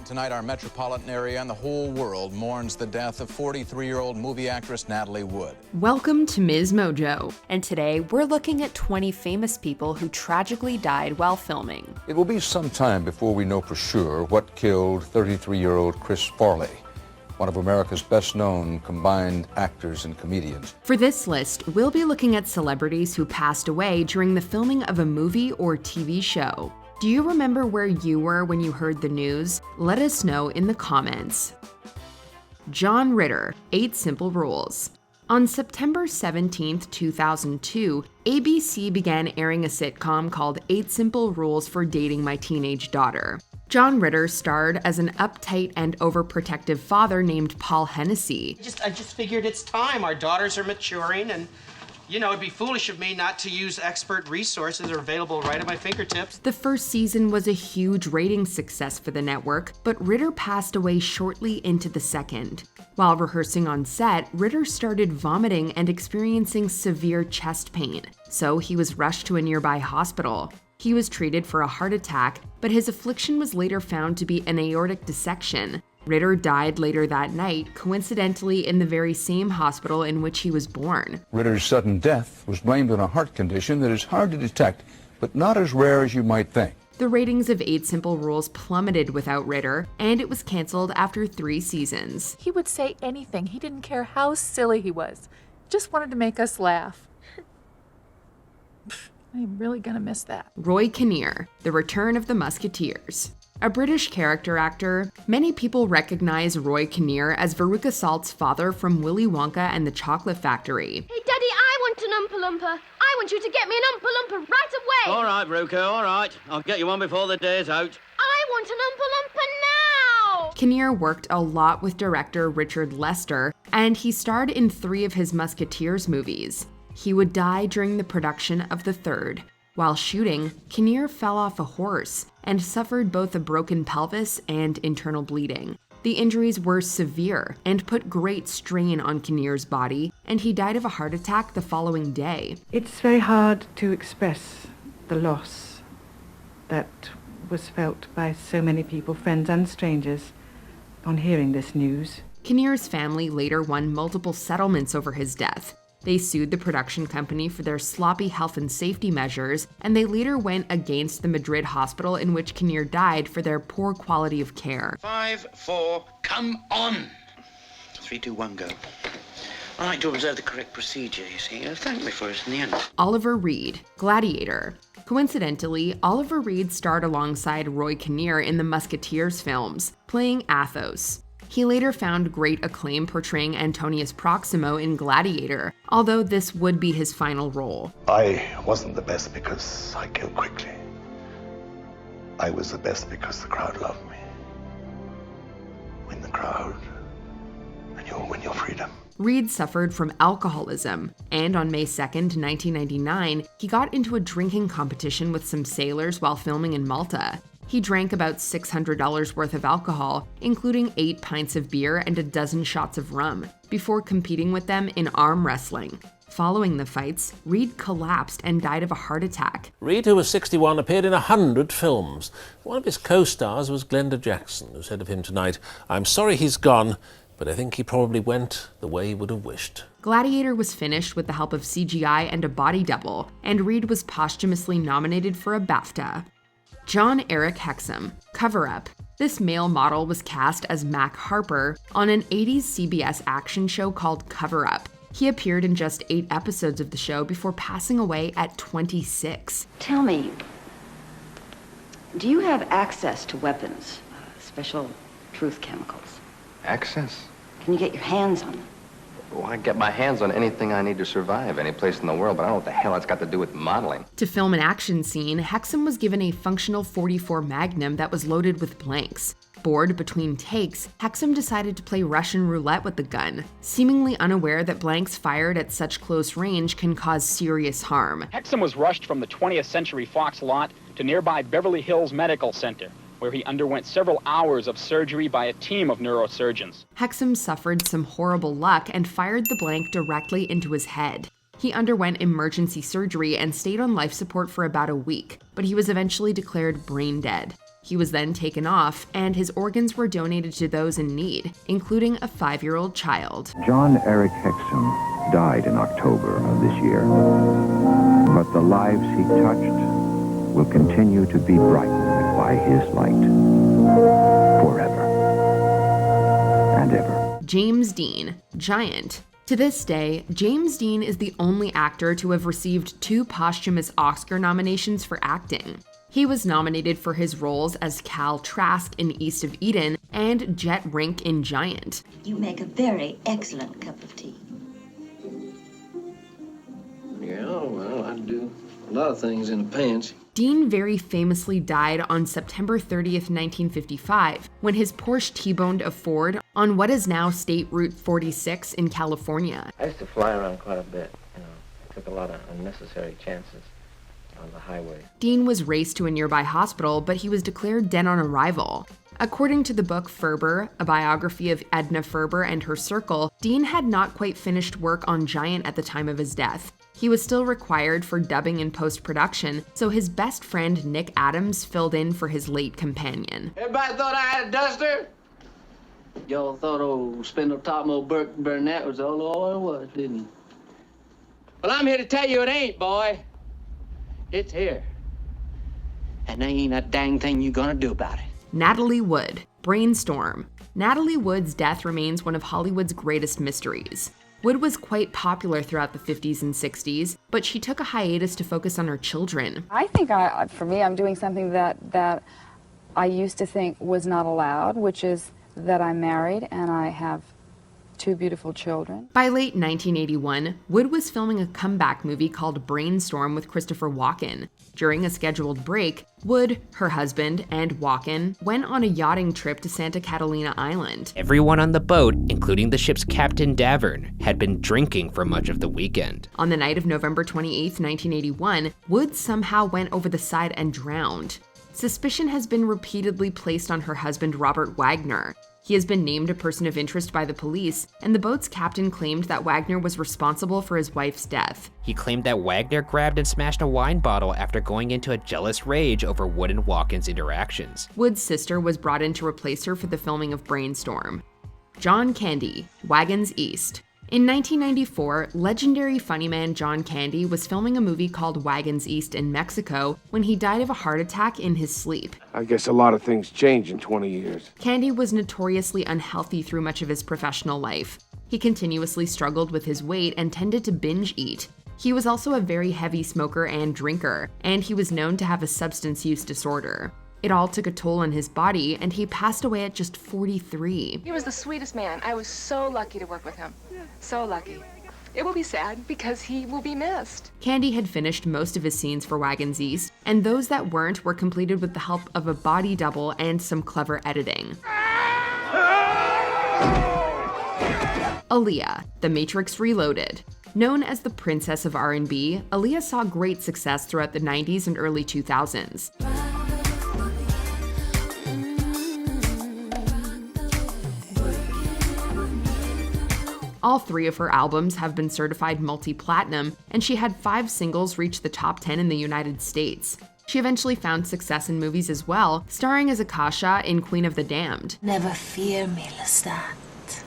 Tonight, our metropolitan area and the whole world mourns the death of 43-year-old movie actress Natalie Wood. Welcome to Ms. Mojo, and today we're looking at 20 famous people who tragically died while filming. It will be some time before we know for sure what killed 33-year-old Chris Farley, one of America's best-known combined actors and comedians. For this list, we'll be looking at celebrities who passed away during the filming of a movie or TV show. Do you remember where you were when you heard the news? Let us know in the comments. John Ritter, 8 Simple Rules. On September 17, 2002, ABC began airing a sitcom called 8 Simple Rules for Dating My Teenage Daughter. John Ritter starred as an uptight and overprotective father named Paul Hennessy. I just figured it's time. Our daughters are maturing, and it'd be foolish of me not to use expert resources that are available right at my fingertips. The first season was a huge ratings success for the network, but Ritter passed away shortly into the second. While rehearsing on set, Ritter started vomiting and experiencing severe chest pain, so he was rushed to a nearby hospital. He was treated for a heart attack, but his affliction was later found to be an aortic dissection. Ritter died later that night, coincidentally in the very same hospital in which he was born. Ritter's sudden death was blamed on a heart condition that is hard to detect, but not as rare as you might think. The ratings of 8 Simple Rules plummeted without Ritter, and it was canceled after 3 seasons. He would say anything. He didn't care how silly he was. Just wanted to make us laugh. I'm really gonna miss that. Roy Kinnear, The Return of the Musketeers. A British character actor, many people recognize Roy Kinnear as Veruca Salt's father from Willy Wonka and the Chocolate Factory. Hey, Daddy, I want an Oompa Loompa. I want you to get me an Oompa Loompa right away. All right, Veruca, all right. I'll get you one before the day's out. I want an Oompa Loompa now. Kinnear worked a lot with director Richard Lester, and he starred in 3 of his Musketeers movies. He would die during the production of the 3rd. While shooting, Kinnear fell off a horse and suffered both a broken pelvis and internal bleeding. The injuries were severe and put great strain on Kinnear's body, and he died of a heart attack the following day. It's very hard to express the loss that was felt by so many people, friends and strangers, on hearing this news. Kinnear's family later won multiple settlements over his death. They sued the production company for their sloppy health and safety measures, and they later went against the Madrid hospital in which Kinnear died for their poor quality of care. 5, 4, come on! 3, 2, 1, go. I like to observe the correct procedure, you see. Thank me for it in the end. Oliver Reed, Gladiator. Coincidentally, Oliver Reed starred alongside Roy Kinnear in the Musketeers films, playing Athos. He later found great acclaim portraying Antonius Proximo in Gladiator, although this would be his final role. I wasn't the best because I killed quickly. I was the best because the crowd loved me. Win the crowd, and you'll win your freedom. Reed suffered from alcoholism, and on May 2nd, 1999, he got into a drinking competition with some sailors while filming in Malta. He drank about $600 worth of alcohol, including 8 pints of beer and a dozen shots of rum, before competing with them in arm wrestling. Following the fights, Reed collapsed and died of a heart attack. Reed, who was 61, appeared in 100 films. One of his co-stars was Glenda Jackson, who said of him tonight, "I'm sorry he's gone, but I think he probably went the way he would have wished." Gladiator was finished with the help of CGI and a body double, and Reed was posthumously nominated for a BAFTA. Jon-Erik Hexum, Cover Up. This male model was cast as Mac Harper on an 80s CBS action show called Cover Up. He appeared in just 8 episodes of the show before passing away at 26. Tell me, do you have access to weapons, special truth chemicals? Access? Can you get your hands on them? Well, I get my hands on anything I need to survive, any place in the world, but I don't know what the hell it's got to do with modeling. To film an action scene, Hexum was given a functional .44 Magnum that was loaded with blanks. Bored between takes, Hexum decided to play Russian roulette with the gun, seemingly unaware that blanks fired at such close range can cause serious harm. Hexum was rushed from the 20th Century Fox lot to nearby Beverly Hills Medical Center, where he underwent several hours of surgery by a team of neurosurgeons. Hexum suffered some horrible luck and fired the blank directly into his head. He underwent emergency surgery and stayed on life support for about a week, but he was eventually declared brain dead. He was then taken off, and his organs were donated to those in need, including a 5-year-old child. Jon-Erik Hexum died in October of this year, but the lives he touched will continue to be brightened by his light forever and ever. James Dean, Giant. To this day, James Dean is the only actor to have received 2 posthumous Oscar nominations for acting. He was nominated for his roles as Cal Trask in East of Eden and Jet Rink in Giant. You make a very excellent cup of tea. Yeah, well, I do a lot of things in a pinch. Dean very famously died on September 30th, 1955, when his Porsche T-boned a Ford on what is now State Route 46 in California. I used to fly around quite a bit, I took a lot of unnecessary chances on the highway. Dean was raced to a nearby hospital, but he was declared dead on arrival. According to the book Ferber, a biography of Edna Ferber and her circle, Dean had not quite finished work on Giant at the time of his death. He was still required for dubbing and post-production, so his best friend Nick Adams filled in for his late companion. Everybody thought I had a duster? Y'all thought old Spindletop and old Burnett was all it was, didn't you? Well, I'm here to tell you it ain't, boy. It's here. And there ain't a dang thing you gonna do about it. Natalie Wood, Brainstorm. Natalie Wood's death remains one of Hollywood's greatest mysteries. Wood was quite popular throughout the 50s and 60s, but she took a hiatus to focus on her children. I think for me, I'm doing something that I used to think was not allowed, which is that I'm married and I have 2 beautiful children. By late 1981, Wood was filming a comeback movie called Brainstorm with Christopher Walken. During a scheduled break, Wood, her husband, and Walken went on a yachting trip to Santa Catalina Island. Everyone on the boat, including the ship's captain Davern, had been drinking for much of the weekend. On the night of November 28, 1981, Wood somehow went over the side and drowned. Suspicion has been repeatedly placed on her husband Robert Wagner. He has been named a person of interest by the police, and the boat's captain claimed that Wagner was responsible for his wife's death. He claimed that Wagner grabbed and smashed a wine bottle after going into a jealous rage over Wood and Walken's interactions. Wood's sister was brought in to replace her for the filming of Brainstorm. John Candy, Wagons East. In 1994, legendary funny man John Candy was filming a movie called Wagons East in Mexico when he died of a heart attack in his sleep. I guess a lot of things change in 20 years. Candy was notoriously unhealthy through much of his professional life. He continuously struggled with his weight and tended to binge eat. He was also a very heavy smoker and drinker, and he was known to have a substance use disorder. It all took a toll on his body, and he passed away at just 43. He was the sweetest man. I was so lucky to work with him. So lucky. It will be sad because he will be missed. Candy had finished most of his scenes for Wagons East, and those that weren't were completed with the help of a body double and some clever editing. Aaliyah, The Matrix Reloaded. Known as the Princess of R&B, Aaliyah saw great success throughout the 90s and early 2000s. All 3 of her albums have been certified multi-platinum, and she had 5 singles reach the top 10 in the United States. She eventually found success in movies as well, starring as Akasha in Queen of the Damned. Never fear me, Lestat.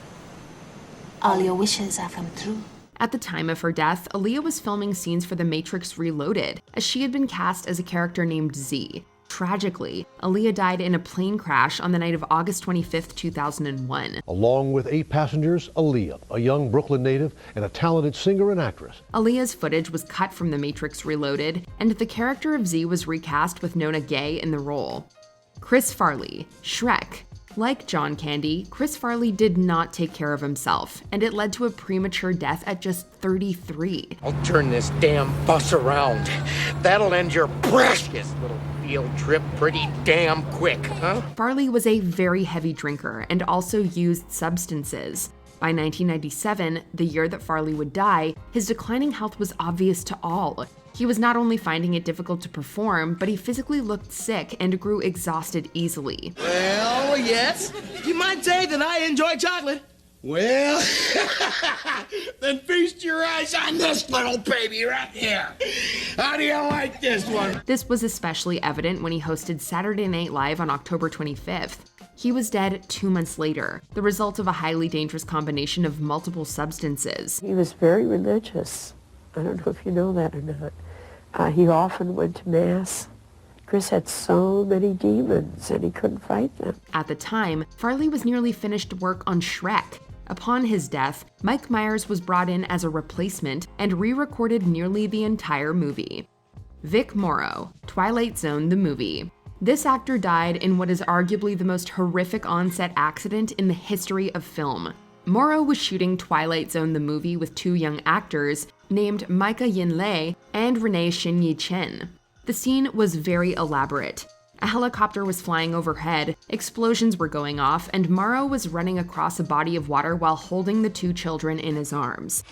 All your wishes have come true. At the time of her death, Aaliyah was filming scenes for The Matrix Reloaded, as she had been cast as a character named Z. Tragically, Aaliyah died in a plane crash on the night of August 25, 2001. Along with 8 passengers, Aaliyah, a young Brooklyn native and a talented singer and actress. Aaliyah's footage was cut from The Matrix Reloaded, and the character of Z was recast with Nona Gay in the role. Chris Farley, Shrek. Like John Candy, Chris Farley did not take care of himself, and it led to a premature death at just 33. I'll turn this damn bus around. That'll end your precious little field trip pretty damn quick, huh? Farley was a very heavy drinker and also used substances. By 1997, the year that Farley would die, his declining health was obvious to all. He was not only finding it difficult to perform, but he physically looked sick and grew exhausted easily. Well, yes. You might say that I enjoy chocolate. Well, then feast your eyes on this little baby right here. How do you like this one? This was especially evident when he hosted Saturday Night Live on October 25th. He was dead 2 months later, the result of a highly dangerous combination of multiple substances. He was very religious. I don't know if you know that or not. He often went to Mass. Chris had so many demons, and he couldn't fight them. At the time, Farley was nearly finished work on Shrek. Upon his death, Mike Myers was brought in as a replacement and re-recorded nearly the entire movie. Vic Morrow, Twilight Zone the movie. This actor died in what is arguably the most horrific on-set accident in the history of film. Morrow was shooting Twilight Zone the movie with two young actors named Micah Yin Lei and Renee Shin-Yi Chen. The scene was very elaborate. A helicopter was flying overhead, explosions were going off, and Morrow was running across a body of water while holding the two children in his arms.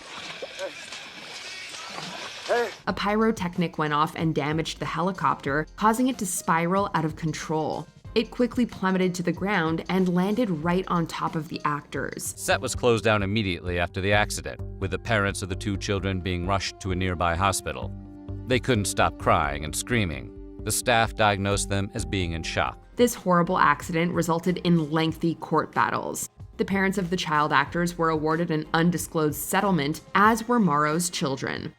A pyrotechnic went off and damaged the helicopter, causing it to spiral out of control. It quickly plummeted to the ground and landed right on top of the actors. Set was closed down immediately after the accident, with the parents of the two children being rushed to a nearby hospital. They couldn't stop crying and screaming. The staff diagnosed them as being in shock. This horrible accident resulted in lengthy court battles. The parents of the child actors were awarded an undisclosed settlement, as were Morrow's children.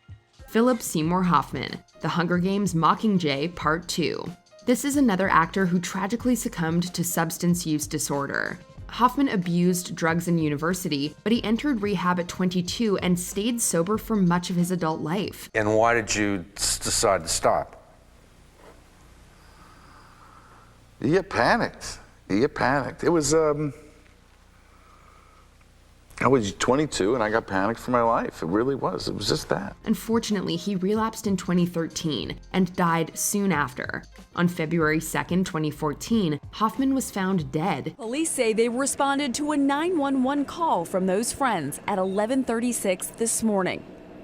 Philip Seymour Hoffman, The Hunger Games Mockingjay Part 2. This is another actor who tragically succumbed to substance use disorder. Hoffman abused drugs in university, but he entered rehab at 22 and stayed sober for much of his adult life. And why did you decide to stop? You get panicked. It was, I was 22 and I got panicked for my life. It really was. It was just that. Unfortunately, he relapsed in 2013 and died soon after. On February 2nd, 2014, Hoffman was found dead. Police say they responded to a 911 call from those friends at 11:36 this morning.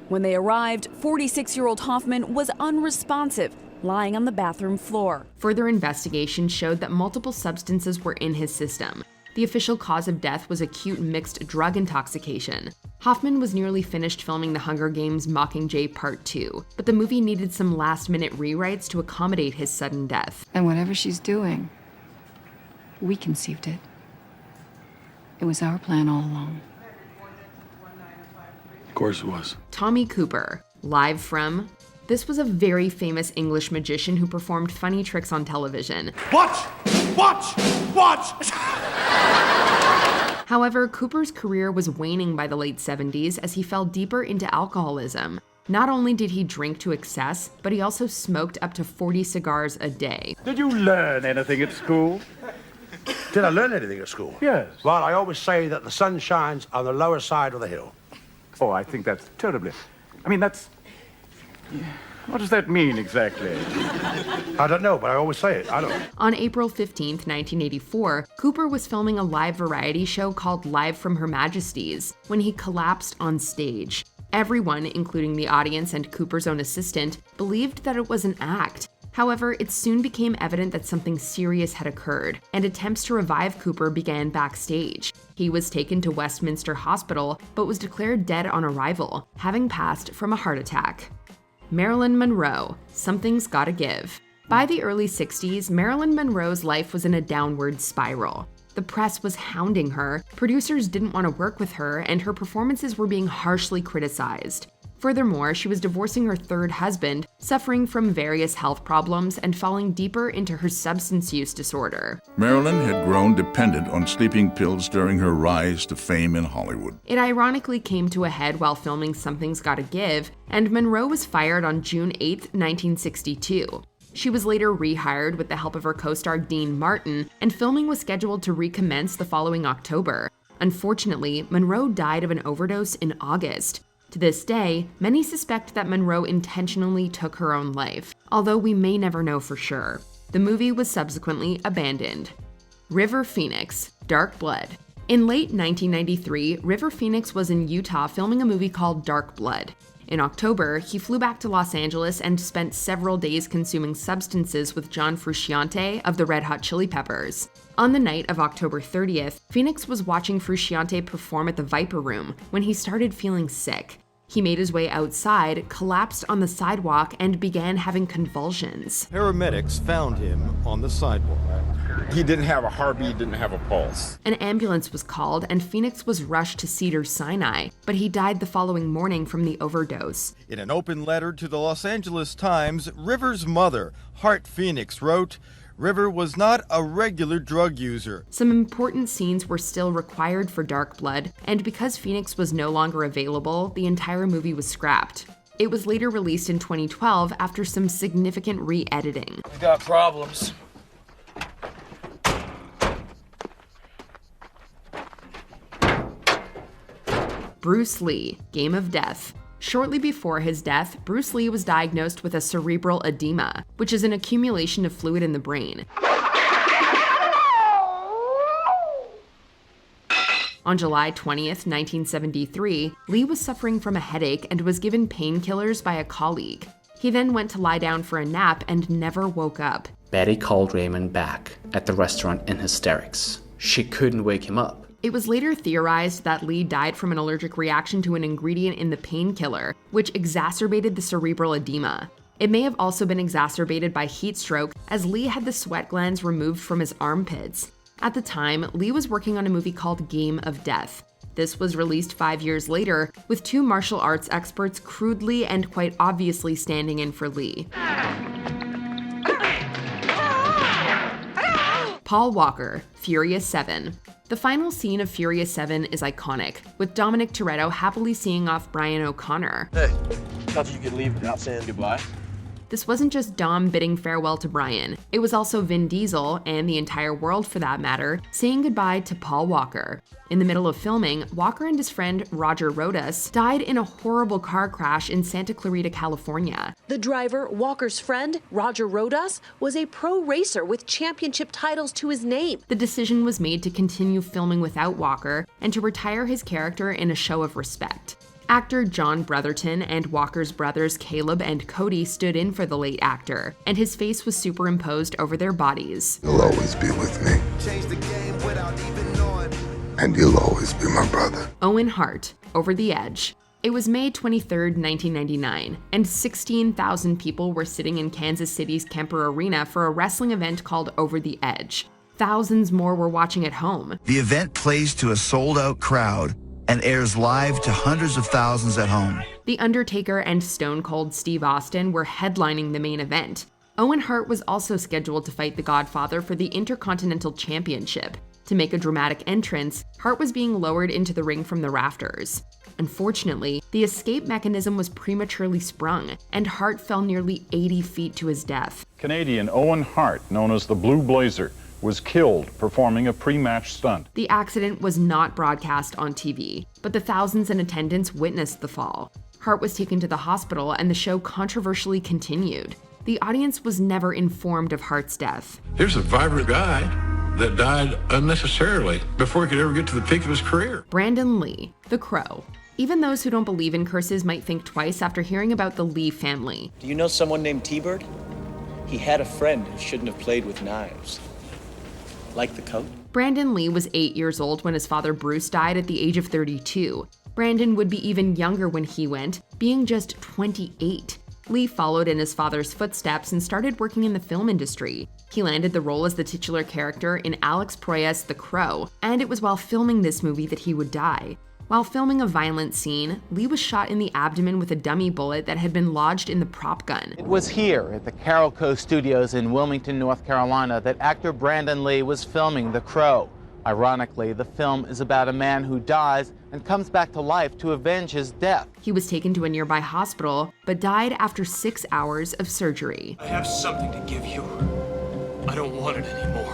When they arrived, 46-year-old Hoffman was unresponsive, lying on the bathroom floor. Further investigation showed that multiple substances were in his system. The official cause of death was acute mixed drug intoxication. Hoffman was nearly finished filming The Hunger Games Mockingjay Part 2, but the movie needed some last-minute rewrites to accommodate his sudden death. And whatever she's doing, we conceived it. It was our plan all along. Of course it was. Tommy Cooper, live from... This was a very famous English magician who performed funny tricks on television. Watch! However, Cooper's career was waning by the late 70s as he fell deeper into alcoholism. Not only did he drink to excess, but he also smoked up to 40 cigars a day. Did you learn anything at school? Did I learn anything at school? Yes. Well, I always say that the sun shines on the lower side of the hill. Oh, I think that's terribly... I mean, that's... What does that mean exactly? I don't know, but I always say it. I don't. On April 15th, 1984, Cooper was filming a live variety show called Live from Her Majesty's when he collapsed on stage. Everyone, including the audience and Cooper's own assistant, believed that it was an act. However, it soon became evident that something serious had occurred, and attempts to revive Cooper began backstage. He was taken to Westminster Hospital, but was declared dead on arrival, having passed from a heart attack. Marilyn Monroe, Something's Gotta Give. By the early 60s, Marilyn Monroe's life was in a downward spiral. The press was hounding her, producers didn't want to work with her, and her performances were being harshly criticized. Furthermore, she was divorcing her third husband, suffering from various health problems, and falling deeper into her substance use disorder. Marilyn had grown dependent on sleeping pills during her rise to fame in Hollywood. It ironically came to a head while filming Something's Gotta Give, and Monroe was fired on June 8, 1962. She was later rehired with the help of her co-star Dean Martin, and filming was scheduled to recommence the following October. Unfortunately, Monroe died of an overdose in August. To this day, many suspect that Monroe intentionally took her own life, although we may never know for sure. The movie was subsequently abandoned. River Phoenix, Dark Blood. In late 1993, River Phoenix was in Utah filming a movie called Dark Blood. In October, he flew back to Los Angeles and spent several days consuming substances with John Frusciante of the Red Hot Chili Peppers. On the night of October 30th, Phoenix was watching Frusciante perform at the Viper Room when he started feeling sick. He made his way outside, collapsed on the sidewalk, and began having convulsions. Paramedics found him on the sidewalk. He didn't have a heartbeat, didn't have a pulse. An ambulance was called and Phoenix was rushed to Cedars-Sinai, but he died the following morning from the overdose. In an open letter to the Los Angeles Times, River's mother, Hart Phoenix, wrote, "River was not a regular drug user." Some important scenes were still required for Dark Blood, and because Phoenix was no longer available, the entire movie was scrapped. It was later released in 2012 after some significant re-editing. We've got problems. Bruce Lee, Game of Death. Shortly before his death, Bruce Lee was diagnosed with a cerebral edema, which is an accumulation of fluid in the brain. On July 20th, 1973, Lee was suffering from a headache and was given painkillers by a colleague. He then went to lie down for a nap and never woke up. Betty called Raymond back at the restaurant in hysterics. She couldn't wake him up. It was later theorized that Lee died from an allergic reaction to an ingredient in the painkiller, which exacerbated the cerebral edema. It may have also been exacerbated by heat stroke, as Lee had the sweat glands removed from his armpits. At the time, Lee was working on a movie called Game of Death. This was released 5 years later, with two martial arts experts crudely and quite obviously standing in for Lee. Paul Walker, Furious 7. The final scene of Furious 7 is iconic, with Dominic Toretto happily seeing off Brian O'Connor. Hey, thought you could leave without saying goodbye. This wasn't just Dom bidding farewell to Brian, it was also Vin Diesel, and the entire world for that matter, saying goodbye to Paul Walker. In the middle of filming, Walker and his friend Roger Rodas died in a horrible car crash in Santa Clarita, California. The driver, Walker's friend, Roger Rodas, was a pro racer with championship titles to his name. The decision was made to continue filming without Walker and to retire his character in a show of respect. Actor John Brotherton and Walker's brothers Caleb and Cody stood in for the late actor, and his face was superimposed over their bodies. You'll always be with me. And you'll always be my brother. Owen Hart, Over the Edge. It was May 23, 1999, and 16,000 people were sitting in Kansas City's Kemper Arena for a wrestling event called Over the Edge. Thousands more were watching at home. The event plays to a sold-out crowd and airs live to hundreds of thousands at home. The Undertaker and Stone Cold Steve Austin were headlining the main event. Owen Hart was also scheduled to fight The Godfather for the Intercontinental Championship. To make a dramatic entrance, Hart was being lowered into the ring from the rafters. Unfortunately, the escape mechanism was prematurely sprung, and Hart fell nearly 80 feet to his death. Canadian Owen Hart, known as the Blue Blazer, was killed performing a pre-match stunt. The accident was not broadcast on TV, but the thousands in attendance witnessed the fall. Hart was taken to the hospital and the show controversially continued. The audience was never informed of Hart's death. Here's a vibrant guy that died unnecessarily before he could ever get to the peak of his career. Brandon Lee, The Crow. Even those who don't believe in curses might think twice after hearing about the Lee family. Do you know someone named T-Bird? He had a friend who shouldn't have played with knives. Like the coat? Brandon Lee was 8 years old when his father Bruce died at the age of 32. Brandon would be even younger when he went, being just 28. Lee followed in his father's footsteps and started working in the film industry. He landed the role as the titular character in Alex Proyas' The Crow, and it was while filming this movie that he would die. While filming a violent scene, Lee was shot in the abdomen with a dummy bullet that had been lodged in the prop gun. It was here at the Carol Co. Studios in Wilmington, North Carolina, that actor Brandon Lee was filming The Crow. Ironically, the film is about a man who dies and comes back to life to avenge his death. He was taken to a nearby hospital, but died after 6 hours of surgery. I have something to give you. I don't want it anymore.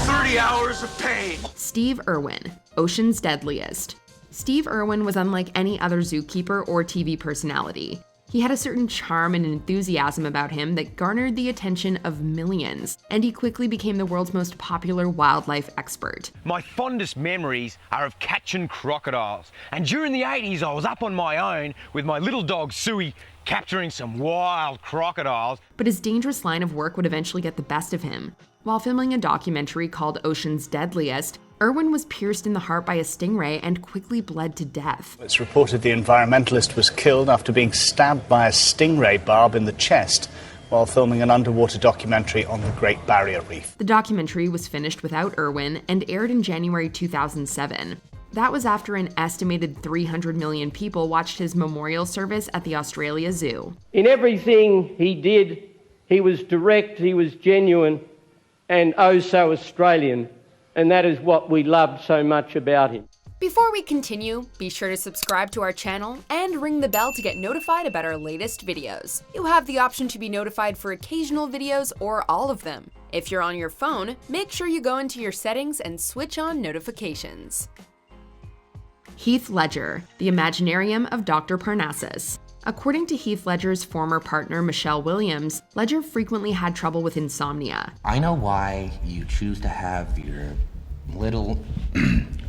30 hours of pain. Steve Irwin, Ocean's Deadliest. Steve Irwin was unlike any other zookeeper or TV personality. He had a certain charm and enthusiasm about him that garnered the attention of millions, and he quickly became the world's most popular wildlife expert. My fondest memories are of catching crocodiles, and during the 80s I was up on my own with my little dog Suey, capturing some wild crocodiles. But his dangerous line of work would eventually get the best of him. While filming a documentary called Ocean's Deadliest, Irwin was pierced in the heart by a stingray and quickly bled to death. It's reported the environmentalist was killed after being stabbed by a stingray barb in the chest while filming an underwater documentary on the Great Barrier Reef. The documentary was finished without Irwin and aired in January 2007. That was after an estimated 300 million people watched his memorial service at the Australia Zoo. In everything he did, he was direct, he was genuine, and oh so Australian, and that is what we loved so much about him. Before we continue, be sure to subscribe to our channel and ring the bell to get notified about our latest videos. You have the option to be notified for occasional videos or all of them. If you're on your phone, make sure you go into your settings and switch on notifications. Heath Ledger, the Imaginarium of Dr. Parnassus. According to Heath Ledger's former partner Michelle Williams, Ledger frequently had trouble with insomnia. I know why you choose to have your little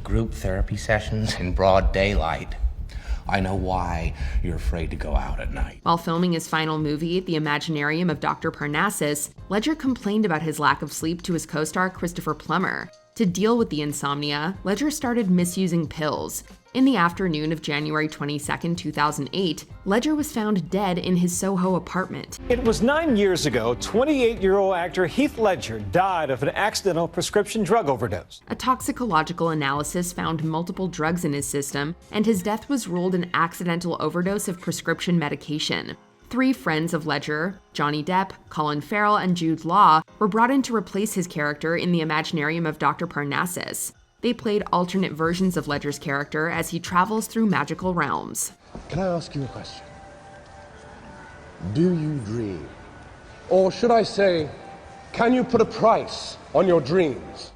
group therapy sessions in broad daylight. I know why you're afraid to go out at night. While filming his final movie, The Imaginarium of Dr. Parnassus, Ledger complained about his lack of sleep to his co-star Christopher Plummer. To deal with the insomnia, Ledger started misusing pills. In the afternoon of January 22, 2008, Ledger was found dead in his Soho apartment. It was 9 years ago, 28-year-old actor Heath Ledger died of an accidental prescription drug overdose. A toxicological analysis found multiple drugs in his system, and his death was ruled an accidental overdose of prescription medication. 3 friends of Ledger, Johnny Depp, Colin Farrell, and Jude Law, were brought in to replace his character in the Imaginarium of Dr. Parnassus. They played alternate versions of Ledger's character as he travels through magical realms. Can I ask you a question? Do you dream? Or should I say, can you put a price on your dreams?